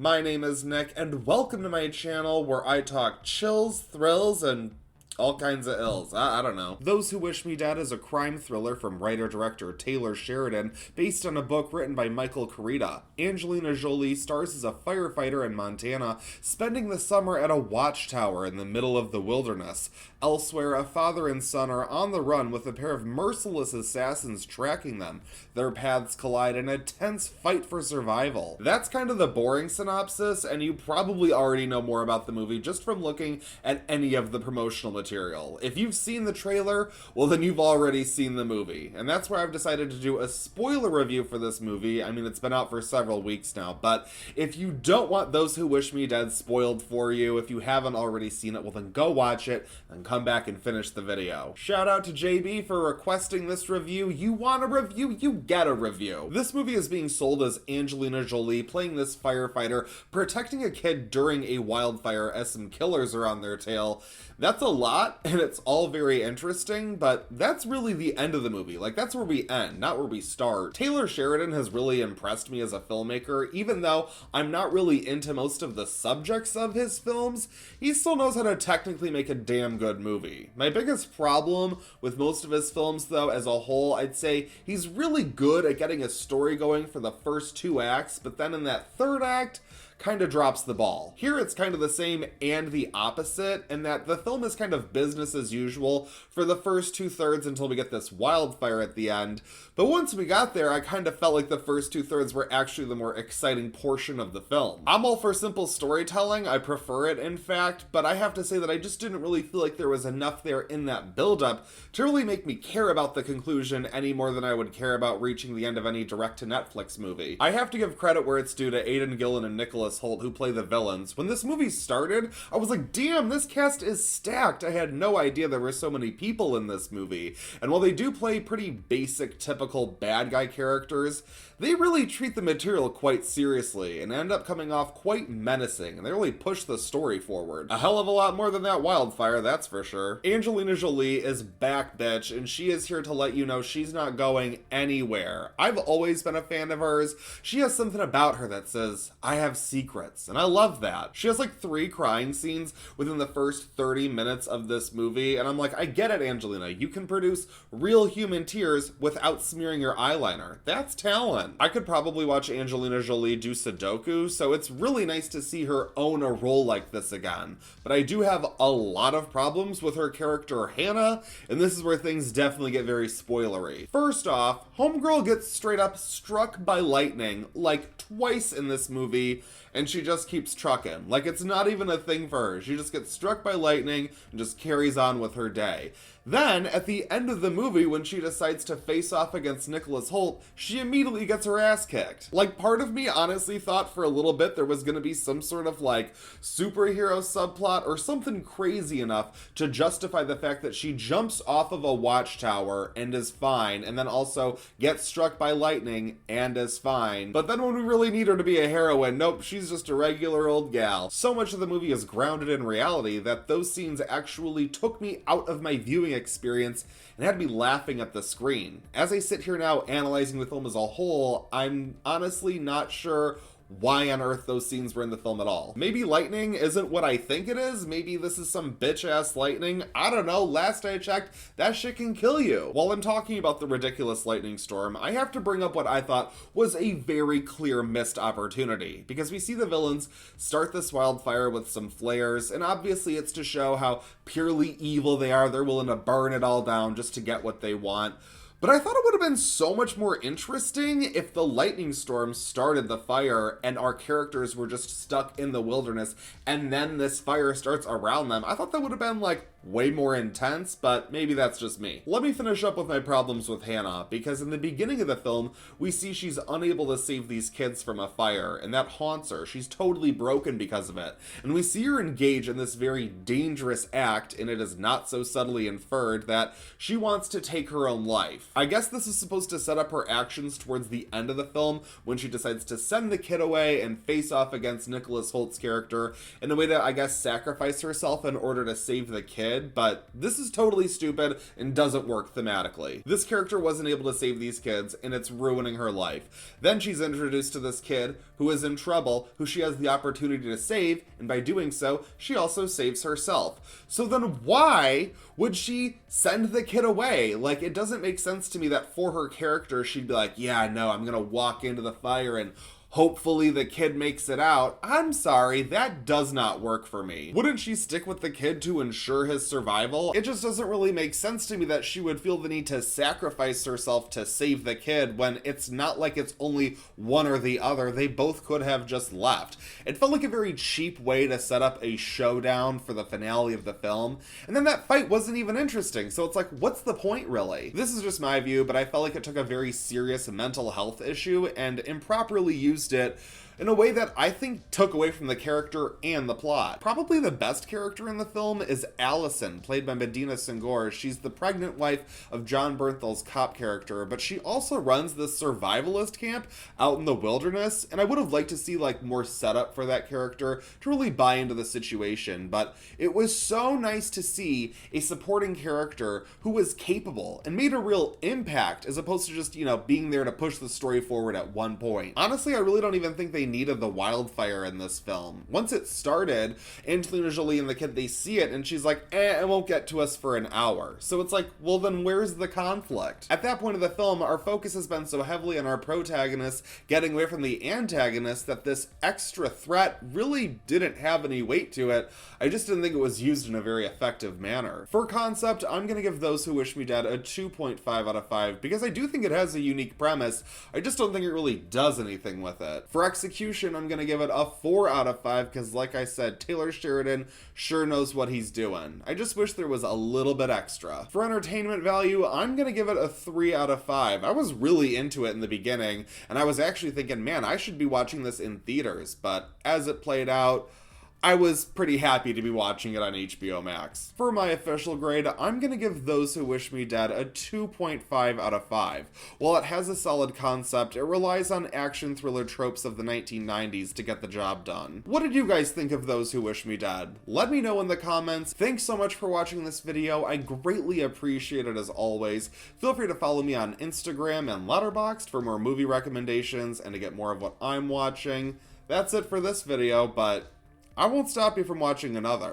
My name is Nick, and welcome to my channel where I talk chills, thrills, and all kinds of ills. I don't know. Those Who Wish Me Dead is a crime thriller from writer-director Taylor Sheridan, based on a book written by Michael Carita. Angelina Jolie stars as a firefighter in Montana, spending the summer at a watchtower in the middle of the wilderness. Elsewhere, a father and son are on the run with a pair of merciless assassins tracking them. Their paths collide in a tense fight for survival. That's kind of the boring synopsis, and you probably already know more about the movie just from looking at any of the promotional material. If you've seen the trailer, well then you've already seen the movie. And that's where I've decided to do a spoiler review for this movie. I mean, it's been out for several weeks now, but if you don't want Those Who Wish Me Dead spoiled for you, if you haven't already seen it, well then go watch it and come back and finish the video. Shout out to JB for requesting this review. You want a review? You get a review. This movie is being sold as Angelina Jolie playing this firefighter protecting a kid during a wildfire as some killers are on their tail. That's a lot, and it's all very interesting, but that's really the end of the movie. Like, that's where we end, not where we start. Taylor Sheridan has really impressed me as a filmmaker. Even though I'm not really into most of the subjects of his films, he still knows how to technically make a damn good movie. My biggest problem with most of his films, though, as a whole, I'd say he's really good at getting a story going for the first two acts, but then in that third act, kind of drops the ball. Here it's kind of the same and the opposite, in that the film is kind of business as usual for the first 2/3 until we get this wildfire at the end. But once we got there, I kind of felt like the first 2/3 were actually the more exciting portion of the film. I'm all for simple storytelling, I prefer it in fact, but I have to say that I just didn't really feel like there was enough there in that build-up to really make me care about the conclusion any more than I would care about reaching the end of any direct-to-Netflix movie. I have to give credit where it's due to Aidan Gillen and Nicholas Hoult, who play the villains. When this movie started, I was like, damn, this cast is stacked. I had no idea there were so many people in this movie. And while they do play pretty basic, typical bad guy characters, they really treat the material quite seriously and end up coming off quite menacing, and they really push the story forward. A hell of a lot more than that wildfire, that's for sure. Angelina Jolie is back, bitch, and she is here to let you know she's not going anywhere. I've always been a fan of hers. She has something about her that says, I have secrets, and I love that. She has like 3 crying scenes within the first 30 minutes of this movie, and I'm like, I get it, Angelina. You can produce real human tears without smearing your eyeliner. That's talent. I could probably watch Angelina Jolie do Sudoku, so it's really nice to see her own a role like this again. But I do have a lot of problems with her character Hannah, and this is where things definitely get very spoilery. First off, Homegirl gets straight up struck by lightning like twice in this movie, and she just keeps trucking. Like, it's not even a thing for her. She just gets struck by lightning and just carries on with her day. Then, at the end of the movie, when she decides to face off against Nicholas Hoult, she immediately gets her ass kicked. Like, part of me honestly thought for a little bit there was gonna be some sort of, like, superhero subplot or something crazy enough to justify the fact that she jumps off of a watchtower and is fine, and then also gets struck by lightning and is fine. But then when we really need her to be a heroine, nope, she's just a regular old gal. So much of the movie is grounded in reality that those scenes actually took me out of my viewing experience and had me laughing at the screen. As I sit here now analyzing the film as a whole, I'm honestly not sure why on earth those scenes were in the film at all. Maybe lightning isn't what I think it is. Maybe this is some bitch-ass lightning. I don't know. Last I checked, that shit can kill you. While I'm talking about the ridiculous lightning storm, I have to bring up what I thought was a very clear missed opportunity. Because we see the villains start this wildfire with some flares, and obviously it's to show how purely evil they are. They're willing to burn it all down just to get what they want. But I thought it would have been so much more interesting if the lightning storm started the fire and our characters were just stuck in the wilderness and then this fire starts around them. I thought that would have been like way more intense, but maybe that's just me. Let me finish up with my problems with Hannah, because in the beginning of the film, we see she's unable to save these kids from a fire, and that haunts her. She's totally broken because of it. And we see her engage in this very dangerous act, and it is not so subtly inferred that she wants to take her own life. I guess this is supposed to set up her actions towards the end of the film, when she decides to send the kid away and face off against Nicholas Hoult's character in a way to, I guess, sacrifice herself in order to save the kid. kid, but this is totally stupid and doesn't work thematically. This character wasn't able to save these kids, and it's ruining her life. Then she's introduced to this kid who is in trouble, who she has the opportunity to save, and by doing so, she also saves herself. So then why would she send the kid away? Like, it doesn't make sense to me that for her character, she'd be like, yeah, no, I'm gonna walk into the fire and hopefully the kid makes it out. I'm sorry, that does not work for me. Wouldn't she stick with the kid to ensure his survival? It just doesn't really make sense to me that she would feel the need to sacrifice herself to save the kid when it's not like it's only one or the other. They both could have just left. It felt like a very cheap way to set up a showdown for the finale of the film, and then that fight wasn't even interesting, so it's like, what's the point really? This is just my view, but I felt like it took a very serious mental health issue and improperly used it in a way that I think took away from the character and the plot. Probably the best character in the film is Allison, played by Medina Senghor. She's the pregnant wife of John Bernthal's cop character, but she also runs this survivalist camp out in the wilderness, and I would have liked to see like more setup for that character to really buy into the situation, but it was so nice to see a supporting character who was capable and made a real impact as opposed to just, being there to push the story forward at one point. Honestly, I really don't even think they needed the wildfire in this film. Once it started, Angelina Jolie and the kid, they see it and she's like, it won't get to us for an hour. So it's like, well then where's the conflict? At that point of the film, our focus has been so heavily on our protagonist getting away from the antagonist that this extra threat really didn't have any weight to it. I just didn't think it was used in a very effective manner. For concept, I'm gonna give Those Who Wish Me Dead a 2.5 out of 5 because I do think it has a unique premise. I just don't think it really does anything with it. For execution, I'm going to give it a 4 out of 5 because, like I said, Taylor Sheridan sure knows what he's doing. I just wish there was a little bit extra. For entertainment value, I'm going to give it a 3 out of 5. I was really into it in the beginning, and I was actually thinking, man, I should be watching this in theaters, but as it played out, I was pretty happy to be watching it on HBO Max. For my official grade, I'm gonna give Those Who Wish Me Dead a 2.5 out of 5. While it has a solid concept, it relies on action thriller tropes of the 1990s to get the job done. What did you guys think of Those Who Wish Me Dead? Let me know in the comments. Thanks so much for watching this video. I greatly appreciate it as always. Feel free to follow me on Instagram and Letterboxd for more movie recommendations and to get more of what I'm watching. That's it for this video, but I won't stop you from watching another.